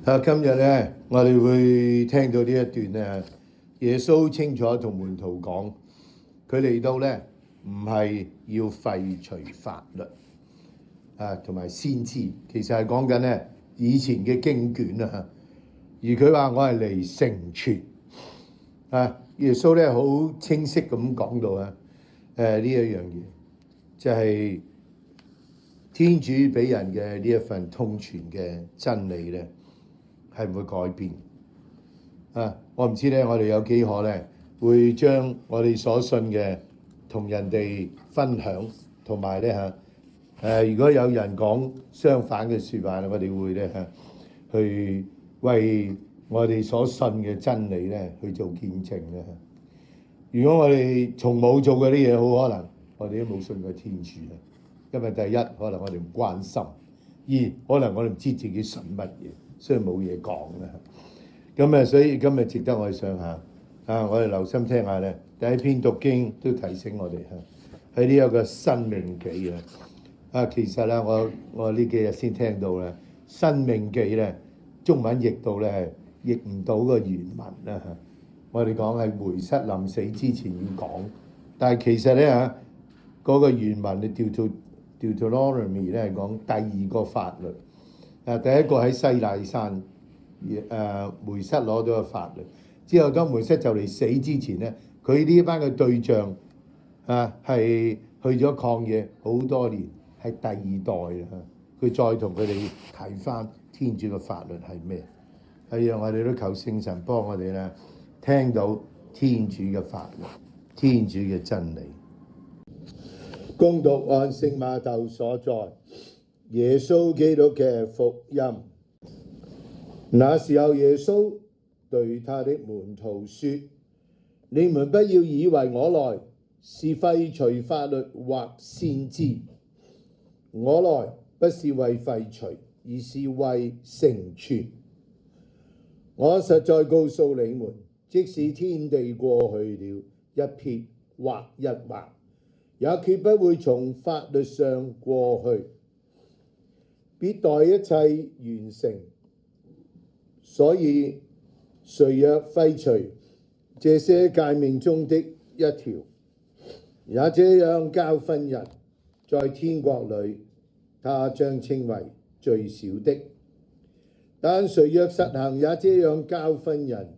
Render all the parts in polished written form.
今日咧，我哋會聽到呢一段咧，耶穌清楚同門徒講，佢嚟到咧唔係要廢除法律同埋先知，其實係講緊咧以前嘅經卷啊。而佢話我係嚟成全耶穌咧好清晰咁講到呢一樣嘢，就係天主俾人嘅呢一份通傳嘅真理咧，係唔會改變我唔知咧，我哋有幾可咧，會將我哋所信嘅同人哋分享，同埋咧如果有人講相反嘅説話，我哋會咧去為我哋所信嘅真理咧去做見證咧。如果我哋從冇做嗰啲嘢，好可能我哋都冇信過天主啊。因為第一，可能我哋唔關心；二，可能我哋唔知自己信乜嘢，所以冇嘢講啦。咁所以今日值得我哋想下我哋留心聽下咧。第一篇讀經都提醒我哋喺呢一個申命記其實咧，我呢幾日先聽到咧，申命記咧中文譯到咧係譯唔到個原文我哋講係梅瑟臨死之前要講，但係其實咧嗰個原文你調到 Deuteronomy 咧係講第二個法律第一個喺西奈山梅瑟攞到個法律之後，當梅瑟就嚟死之前咧，佢呢班嘅對象係去咗曠野好多年，係第二代佢再同佢哋提翻天主嘅法律係咩？係讓我哋都求聖神幫我哋咧聽到天主嘅法律、天主嘅真理。恭讀按聖馬竇所載耶穌基督嘅福音。那時候耶穌對他的門徒說：你們不要以為我來是廢除法律或先知，我來不是為廢除，而是為成全。我實在告訴你們，即使天地過去了一撇或一劃，也決不會從法律上過去，必待一切完成。所以誰若廢除這些誡命中的一條，也這樣教訓人，在天國裏他將稱為最小的；但誰若實行，也這樣教訓人，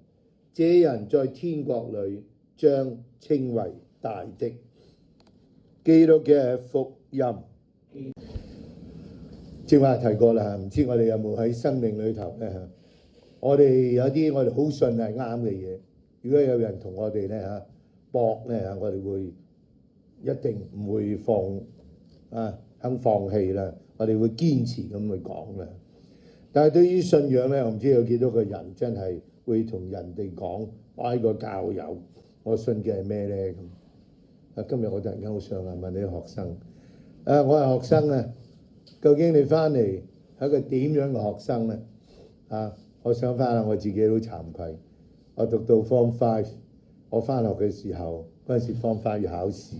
這人在天國裏將稱為大的。基督嘅福音。正話提過啦，唔知我哋有冇喺生命裏頭咧我哋有啲我哋好信係啱嘅嘢，如果有人同我哋咧駁咧我哋會一定唔會肯放棄啦，我哋會堅持咁去講啦。但係對於信仰咧，我唔知有幾多個人真係會同人哋講，我係個教友，我信嘅係咩咧咁。今日我突然間好想問你啲學生，我係學生啊，究竟你翻嚟係一個點樣嘅學生咧？我想翻下我自己都慚愧，我讀到 Form 5，我翻學嘅時候嗰陣時 Form 5要考試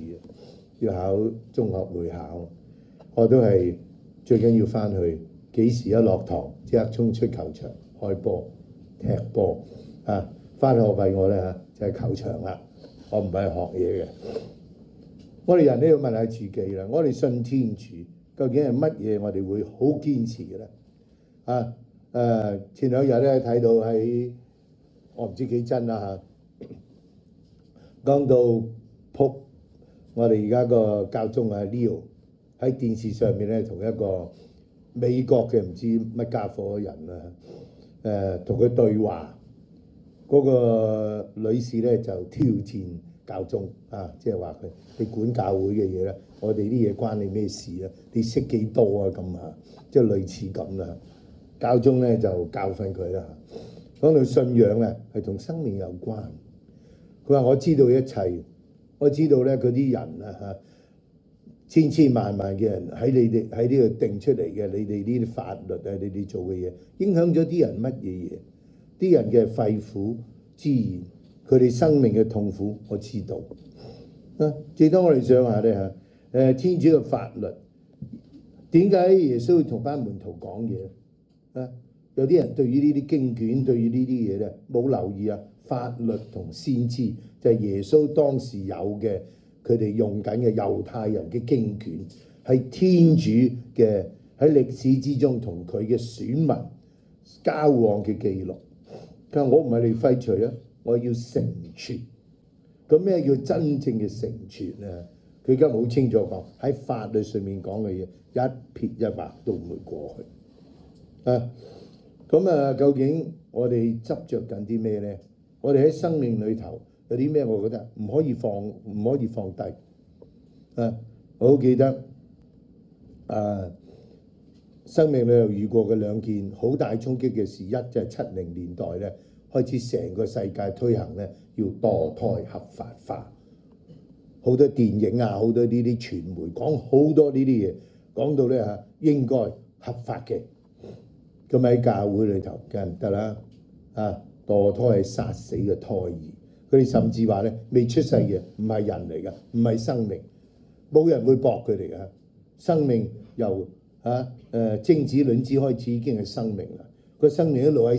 要考中學會考，我都係最緊要翻去，幾時一落堂即刻衝出球場開波踢波翻學為我咧就係球場啦，我唔係學嘢嘅。我哋人都要問下自己啦，我哋信天主究竟係乜嘢？我哋會好堅持嘅咧前兩日咧睇到喺我唔知幾真啦講到仆我哋而家個教宗Leo 喺電視上面咧同一個美國嘅唔知乜家伙人同佢對話，嗰個女士咧就挑戰教宗即係話佢你管教會嘅嘢咧，我哋啲嘢關你咩事啊？你識幾多啊？咁即係類似咁啦。教宗咧就教訓佢啦，講到信仰咧係同生命有關。佢話我知道一切，我知道咧嗰啲人千千萬萬嘅人喺你哋喺呢度定出嚟嘅，你哋呢啲法律你哋做嘅嘢，影響咗啲人乜嘢嘢？啲人嘅肺腑之言，佢哋生命嘅痛苦，我知道。最多我哋想下咧天主嘅法律，點解耶穌要同班門徒講嘢？有啲人對於呢啲經卷，對於呢啲嘢咧冇留意啊。法律同先知就係耶穌當時有嘅，佢哋用緊嘅猶太人嘅經卷，係天主嘅喺歷史之中同佢嘅選民交往嘅記錄。佢話：我唔係嚟廢除啊，我要成全。咁咩叫真正嘅成全啊？佢而家好清楚講喺法律上面講嘅嘢，一撇一劃都唔會過去啊。咁啊，究竟我哋執着緊啲咩咧？我哋喺生命裏頭有啲咩？我覺得唔可以放低啊！我好記得生命裏頭遇過嘅兩件好大衝擊嘅事，一就係70年代咧開始成個世界推行咧要墮胎合法化，好多電影啊，好多呢啲傳媒講好多呢啲嘢，講到咧應該合法嘅。咁喺教會裏頭梗係唔得啦啊！墮胎係殺死嘅胎兒，佢哋甚至話咧未出世嘅唔係人嚟㗎，唔係生命，冇人會駁佢哋㗎。生命由精子卵子開始已經係生命啦，個生命一路喺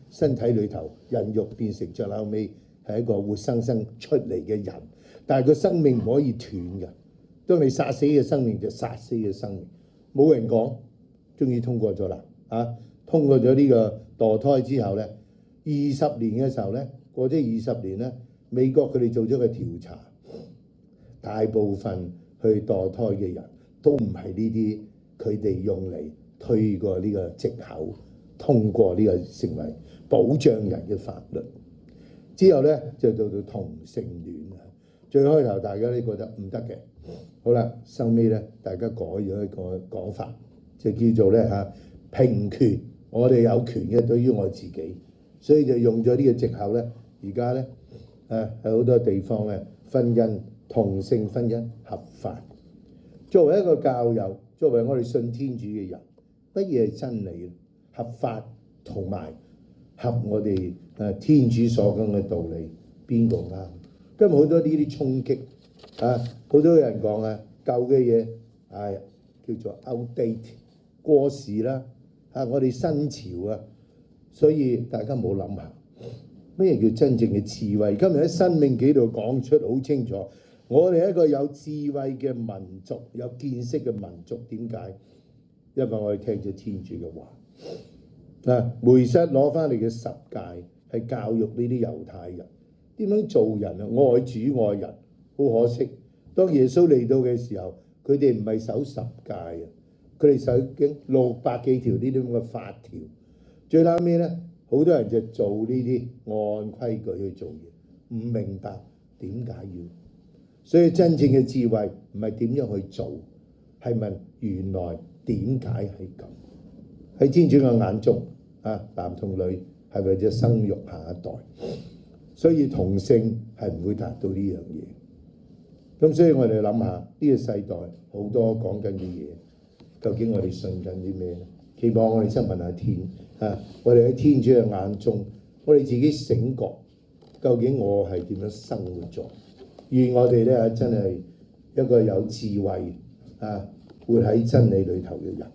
身體裏頭孕育變成最後尾係一個活生生出嚟嘅人，但係個生命唔可以斷㗎。當你殺死嘅生命就殺死嘅生命，冇人講，終於通過咗啦通過咗呢個墮胎之後咧，20年嘅時候咧，過咗20年咧，美國佢哋做咗個調查，大部分去墮胎嘅人都唔係呢啲佢哋用嚟推過呢個藉口，通過呢個成為保障人嘅法律。之後咧就到同性戀啊，最開頭大家都覺得唔得嘅，好啦，收尾咧大家改咗一個講法，就叫做咧平權。我哋有權嘅對於我自己，所以就用咗呢個藉口咧。而家咧喺好多地方咧，同性婚姻合法。作為一個教友，作為我哋信天主嘅人，乜嘢係真理？合法同埋合我哋天主所講嘅道理，邊個啱？今日好多呢啲衝擊好多人講舊嘅嘢叫做 outdate 過時啦。我哋新潮所以大家冇諗下咩叫真正嘅智慧。今日喺申命記度講出好清楚，我哋一個有智慧嘅民族，有見識嘅民族。點解？因為我哋聽咗天主嘅話。梅瑟攞翻嚟嘅10誡係教育呢啲猶太人點樣做人愛主愛人。好可惜，當耶穌嚟到嘅時候，佢哋唔係守10誡佢哋手經600幾條呢啲咁嘅法條，最後尾咧，好多人就做呢啲按規矩去做嘢，唔明白點解要。所以真正嘅智慧唔係點樣去做，係問原來點解係咁。喺天主嘅眼中男同女係為咗生育下一代，所以同性係唔會達到呢樣嘢。咁所以我哋諗下呢個世代好多講緊嘅嘢。究竟我哋信緊啲咩咧？希望我哋真問下天我哋喺天主嘅眼中，我哋自己醒覺，究竟我係點樣生活咗？願我哋咧真係一個有智慧活喺真理裏頭嘅人。